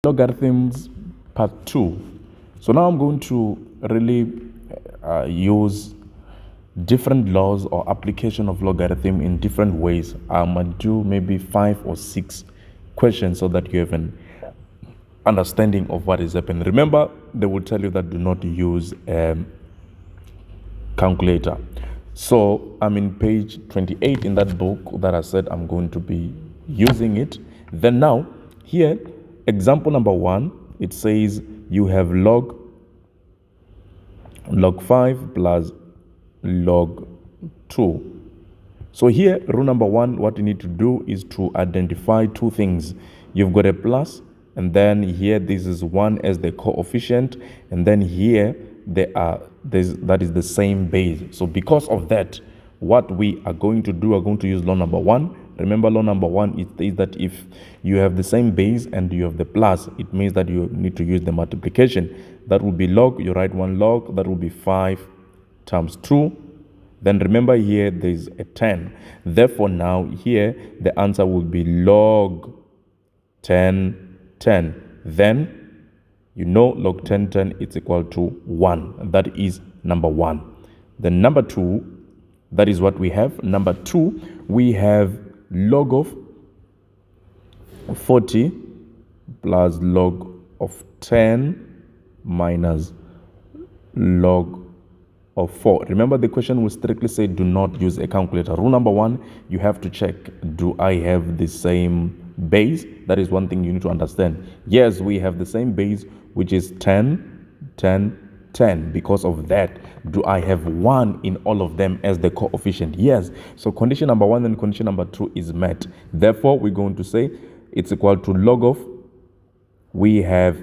Logarithms part 2. So now I'm going to really use different laws or application of logarithm in different ways. I'm going to do maybe 5 or 6 questions so that you have an understanding of what is happening. Remember, they will tell you that do not use calculator. So I'm in page 28 in that book that I said I'm going to be using it. Then now here, example number 1, it says you have log 5 plus log 2. So here, rule number 1, what you need to do is to identify two things. You've got a plus, and then here this is 1 as the coefficient, and then here that is the same base. So because of that, what we are going to do, are going to use law number 1. Remember, law number 1 is that if you have the same base and you have the plus, it means that you need to use the multiplication. That will be log, you write 1 log, that will be 5 times 2. Then remember here there is a 10. Therefore now here the answer will be log 10, 10. Then you know log 10, 10 is equal to 1. That is number 1. Then number 2, that is what we have. Number 2, we have log of 40 plus log of 10 minus log of 4. Remember, the question will strictly say do not use a calculator. Rule number 1, you have to check, do I have the same base? That is one thing you need to understand. Yes, we have the same base, which is 10, 10, 10. Because of that, do I have 1 in all of them as the coefficient? Yes. So condition number 1 and condition number 2 is met. Therefore, we're going to say it's equal to log of, we have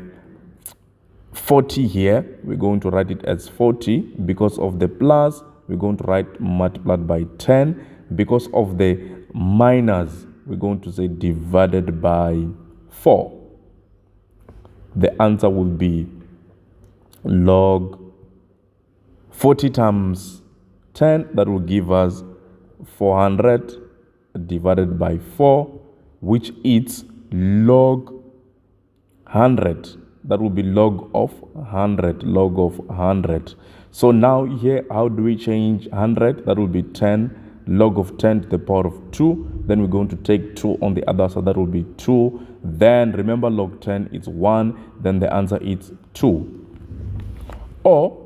40 here, we're going to write it as 40. Because of the plus, we're going to write multiplied by 10. Because of the minus, we're going to say divided by 4. The answer will be log 40 times 10, that will give us 400 divided by 4, which is log 100. That will be log of 100, log of 100. So now here, how do we change 100? That will be 10, log of 10 to the power of 2. Then we're going to take 2 on the other side, that will be 2. Then remember, log 10 is 1, then the answer is 2. Or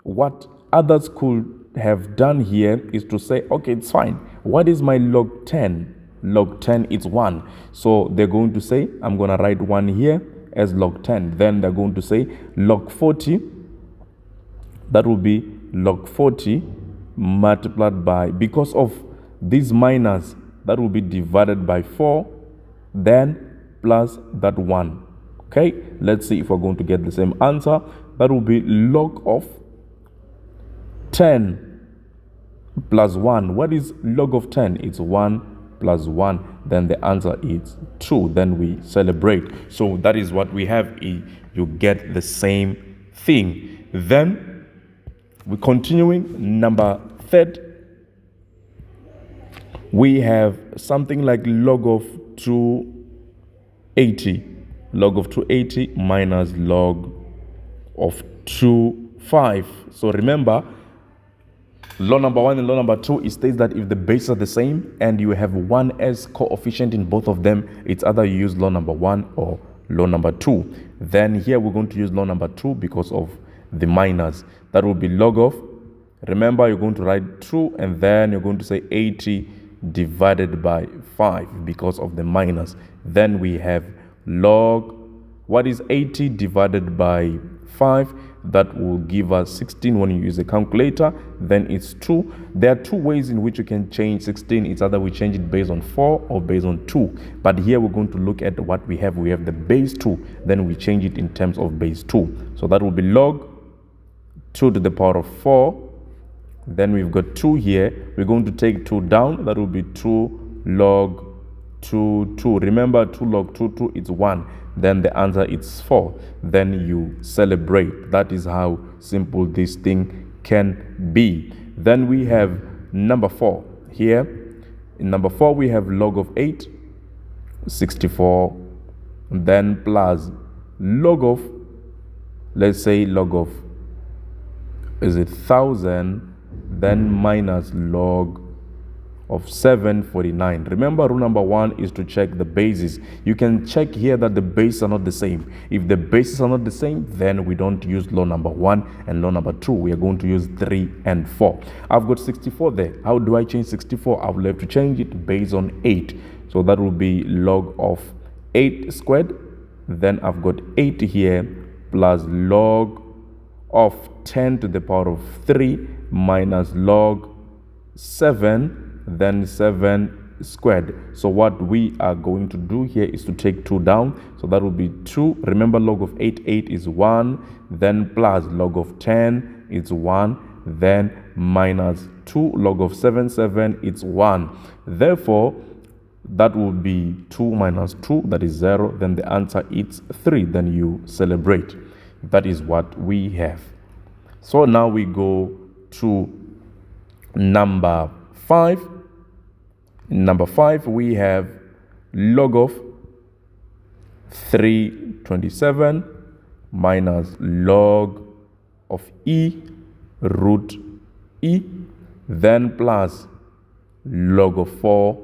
what others could have done here is to say, okay, it's fine. What is my log 10? Log 10 is 1. So they're going to say, I'm going to write 1 here as log 10. Then they're going to say log 40, that will be log 40 multiplied by, because of this minus, that will be divided by 4, then plus that 1. Okay, let's see if we're going to get the same answer. That will be log of 10 plus 1. What is log of 10? It's 1 plus 1. Then the answer is 2. Then we celebrate. So that is what we have. You get the same thing. Then we're continuing. Number 3, we have something like log of 280. Log of 280 minus log of 25. So remember, law number 1 and law number 2, it states that if the bases are the same and you have 1 as coefficient in both of them, it's either you use law number 1 or law number 2. Then here we're going to use law number 2 because of the minus. That will be log of, remember, you're going to write 2 and then you're going to say 80 divided by 5 because of the minus. Then we have log, what is 80 divided by 5? That will give us 16 when you use a calculator. Then it's 2. There are 2 ways in which you can change 16. It's either we change it based on 4 or based on 2. But here we're going to look at what we have. We have the base 2. Then we change it in terms of base 2. So that will be log 2 to the power of 4. Then we've got 2 here. We're going to take 2 down. That will be 2 log 2, 2. Remember, 2 log 2, 2 is 1. Then the answer is 4. Then you celebrate. That is how simple this thing can be. Then we have number 4 here. In number 4, we have log of 8, 64, then plus log of, let's say log of, is it 1000, then minus log of 749. Remember, rule number 1 is to check the bases. You can check here that the bases are not the same. If the bases are not the same, then we don't use law number 1 and law number 2. We are going to use 3 and 4. I've got 64 there. How do I change 64? I will have to change it based on 8. So that will be log of 8 squared. Then I've got 8 here plus log of 10 to the power of 3 minus log 7, then 7 squared. So what we are going to do here is to take 2 down. So that will be 2. Remember, log of 8 is 1. Then plus log of 10 is 1. Then minus 2. Log of 7 is 1. Therefore, that will be 2 minus 2. That is 0. Then the answer is 3. Then you celebrate. That is what we have. So now we go to number 5. In number 5, we have log of 327 minus log of e root e, then plus log of 4,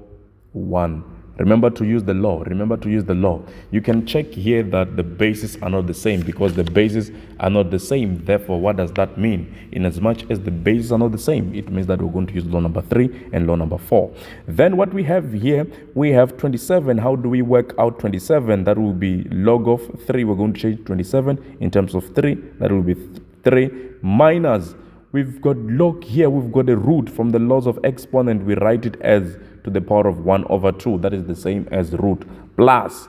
1. Remember to use the law. Remember to use the law. You can check here that the bases are not the same, because the bases are not the same. Therefore, what does that mean? In as much as the bases are not the same, it means that we're going to use law number 3 and law number 4. Then what we have here, we have 27. How do we work out 27? That will be log of 3. We're going to change 27 in terms of 3. That will be 3 minus, we've got log here, we've got a root from the laws of exponent. We write it as to the power of 1 over 2. That is the same as root. Plus,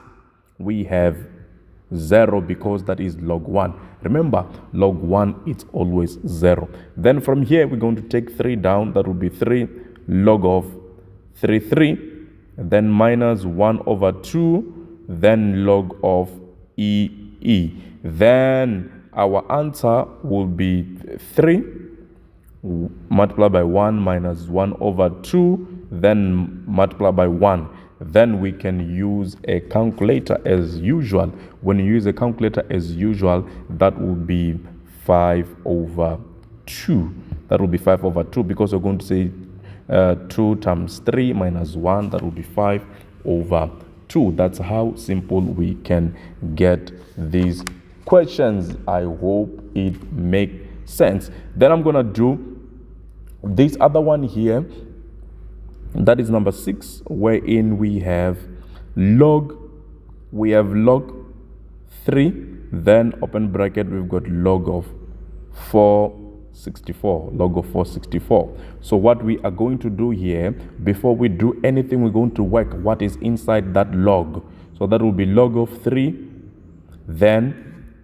we have 0 because that is log 1. Remember, log 1 is always 0. Then from here, we're going to take 3 down. That will be 3 log of 3. Then minus 1 over 2. Then log of e. Then our answer will be 3 multiplied by 1 minus 1 over 2, then multiply by 1. Then we can use a calculator as usual. When you use a calculator as usual, that will be 5 over 2. That will be 5 over 2, because we're going to say 2 times 3 minus 1. That will be 5 over 2. That's how simple we can get these questions. I hope it makes sense. Then I'm going to do this other one here. That is number 6, wherein we have log 3, then open bracket, we've got log of 464, log of 464. So what we are going to do here, before we do anything, we're going to work what is inside that log. So that will be log of 3, then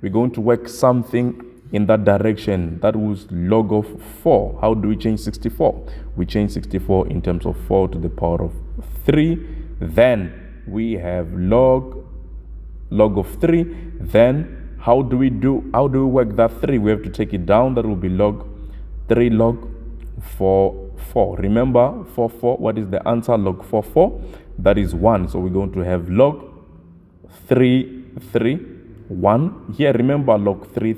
we're going to work something in that direction. That was log of 4. How do we change 64? We change 64 in terms of 4 to the power of 3. Then we have log of 3. Then how do we work that 3? We have to take it down. That will be log 3 log 4. Remember 4. What is the answer? Log 4. That is 1. So we're going to have log 3 1. Here, remember log 3.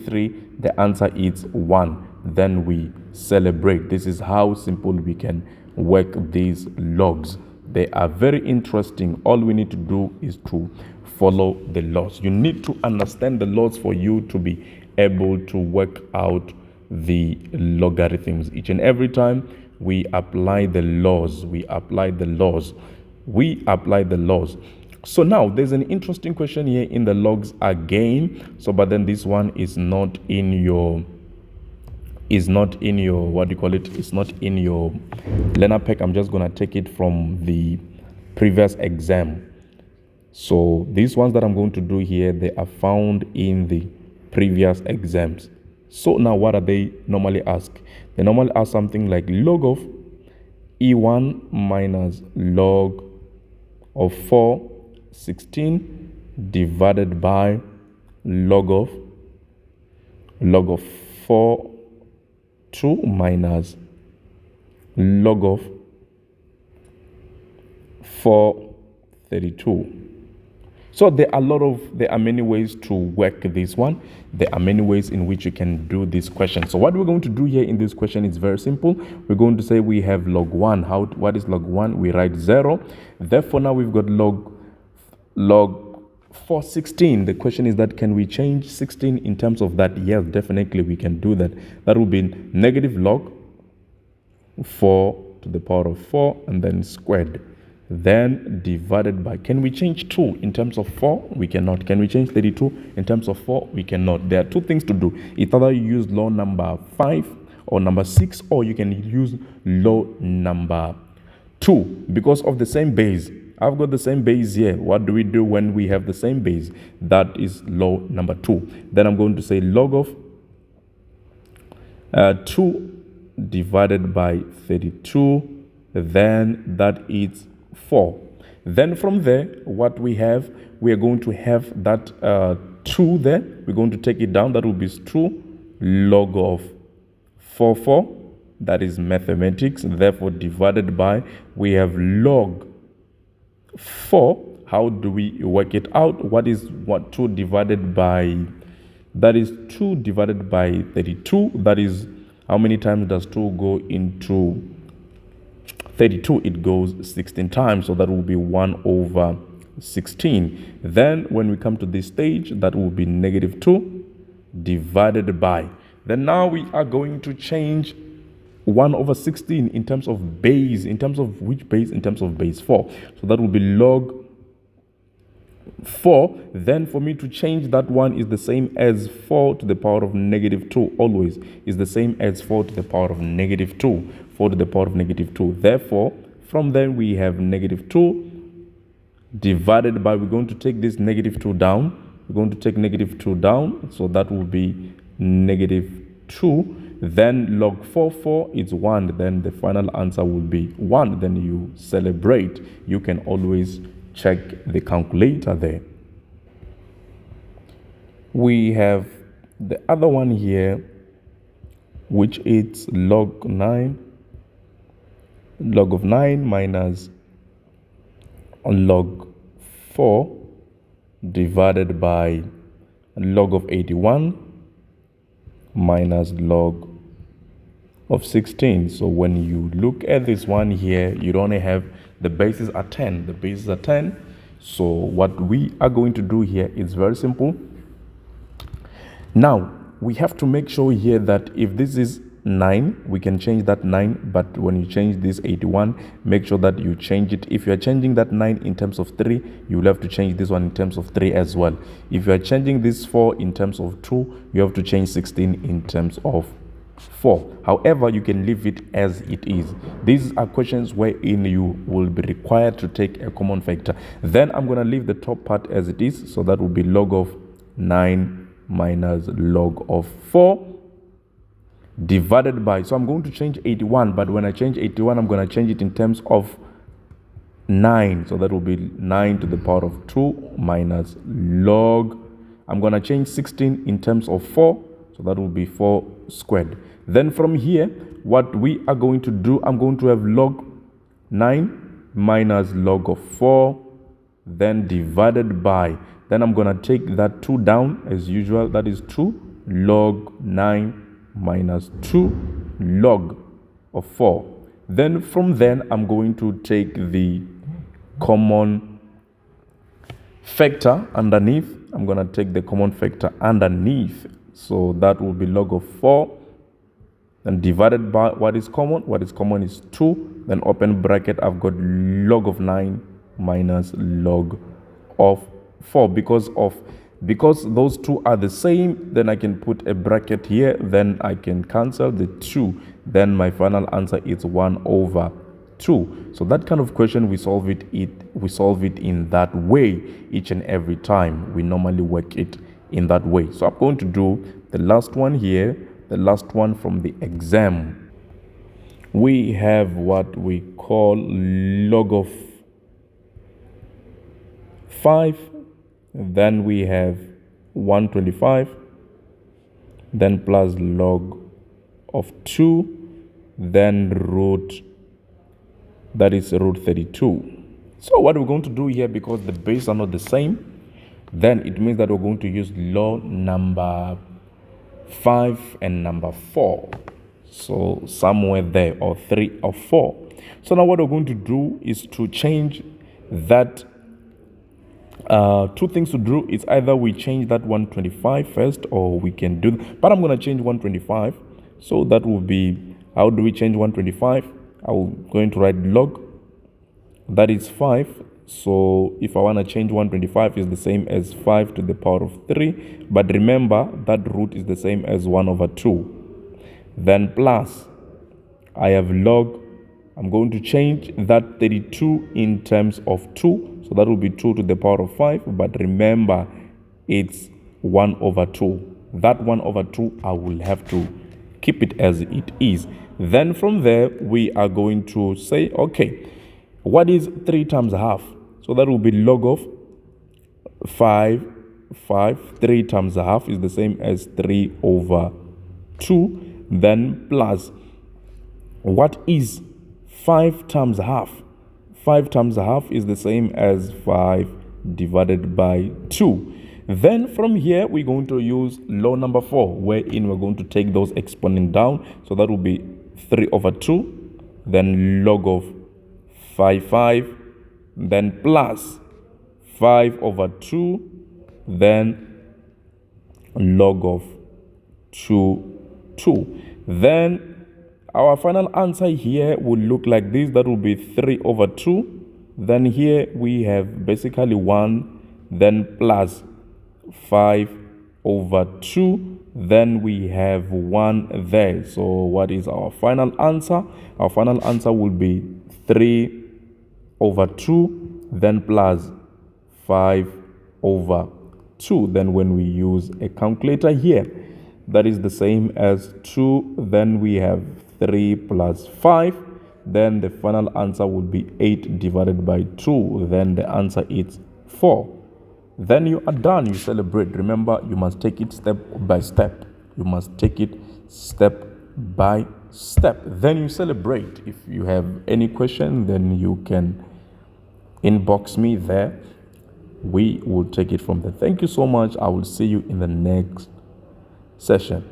The answer is 1. Then we celebrate. This is how simple we can work these logs. They are very interesting. All we need to do is to follow the laws. You need to understand the laws for you to be able to work out the logarithms. Each and every time we apply the laws. So now there's an interesting question here in the logs again. So but then this one is not in your what do you call it? It's not in your learner pack. I'm just gonna take it from the previous exam. So these ones that I'm going to do here, they are found in the previous exams. So now what are they normally ask? They normally ask something like log of e1 minus log of 416 divided by log of 4 2 minus log of 432. So there are many ways to work this one. There are many ways in which you can do this question. So what we're going to do here in this question is very simple. We're going to say we have log 1. What is log 1? We write 0. Therefore now we've got log 416. The question is that can we change 16 in terms of that? Yes, definitely we can do that. That will be negative log 4 to the power of 4 and then squared, then divided by, can we change 2 in terms of 4? We cannot. Can we change 32 in terms of 4? We cannot. There are two things to do. It's either you use law number 5 or number 6, or you can use law number 2 because of the same base. I've got the same base here. What do we do when we have the same base? That is law number 2. Then I'm going to say log of 2 divided by 32, then that is 4. Then from there, what we have, we are going to have that 2 there. We're going to take it down. That will be 2 log of 4. That is mathematics. Therefore, divided by, we have log 4. How do we work it out? What is 2 divided by? That is 2 divided by 32. That is, how many times does 2 go into 32? It goes 16 times, so that will be 1 over 16. Then when we come to this stage, that will be negative 2 divided by. Then now we are going to change 1 over 16 in terms of base. In terms of which base? In terms of base 4. So that will be log 4. Then for me to change that one is the same as 4 to the power of negative 2. Always is the same as 4 to the power of negative 2. 4 to the power of negative 2. Therefore, from there we have negative 2 divided by, we're going to take this negative 2 down. We're going to take negative 2 down. So that will be negative 2. Then log 4 is 1. Then the final answer will be 1. Then you celebrate. You can always check the calculator there. We have the other one here, which is log of 9 minus log 4 divided by log of 81 minus log of 16. So when you look at this one here, you only have the bases are 10. The bases are 10. So what we are going to do here is very simple. Now, we have to make sure here that if this is 9, we can change that 9. But when you change this 81, make sure that you change it. If you are changing that 9 in terms of 3, you will have to change this one in terms of 3 as well. If you are changing this 4 in terms of 2, you have to change 16 in terms of 4. However, you can leave it as it is. These are questions wherein you will be required to take a common factor. Then I'm going to leave the top part as it is. So that will be log of 9 minus log of 4 divided by, so I'm going to change 81, but when I change 81, I'm going to change it in terms of 9. So that will be 9 to the power of 2 minus log, I'm going to change 16 in terms of 4. So that will be 4 squared. Then from here, what we are going to do, I'm going to have log 9 minus log of 4, then divided by, then I'm going to take that 2 down as usual. That is 2 log 9 minus 2 log of 4. Then from then, I'm going to take the common factor underneath. I'm going to take the common factor underneath. So that will be log of 4. Then divided by what is common. What is common is 2. Then open bracket, I've got log of 9 minus log of 4. Because those two are the same, then I can put a bracket here. Then I can cancel the 2. Then my final answer is 1 over 2. So that kind of question, we solve it in that way each and every time. We normally work it in that way. So I'm going to do the last one here, the last one from the exam. We have what we call log of 5. Then we have 125. Then plus log of 2. Then root, that is root 32. So what we're going to do here, because the bases are not the same, then it means that we're going to use law number 5 and number 4. So somewhere there, or 3 or 4. So now what we're going to do is to change that. Two things to do is either we change that 125 first, or we can do, but I'm going to change 125. So that will be, how do we change 125? I'm going to write log, that is 5. So if I want to change 125, is the same as 5 to the power of 3. But remember, that root is the same as 1 over 2. Then plus, I have log, I'm going to change that 32 in terms of 2. So that will be 2 to the power of 5. But remember, it's 1 over 2. That 1 over 2, I will have to keep it as it is. Then from there, we are going to say, okay, what is 3 times half? So that will be log of 5. 3 times half is the same as 3 over 2. Then plus, what is 5 times half? 5 times half is the same as 5 divided by 2. Then from here, we're going to use law number 4, wherein we're going to take those exponents down. So that will be 3 over 2, then log of 5, then plus 5 over 2, then log of 2. Then our final answer here will look like this. That will be 3 over 2. Then here we have basically 1, then plus 5 over 2. Then we have 1 there. So what is our final answer? Our final answer will be 3 over 2, then plus 5 over 2. Then when we use a calculator here, that is the same as 2. Then we have 3 plus 5. Then the final answer would be 8 divided by 2. Then the answer is 4. Then you are done. You celebrate. Remember, you must take it step by step. You must take it step by step. Then you celebrate. If you have any question, then you can inbox me there. We will take it from there. Thank you so much. I will see you in the next session.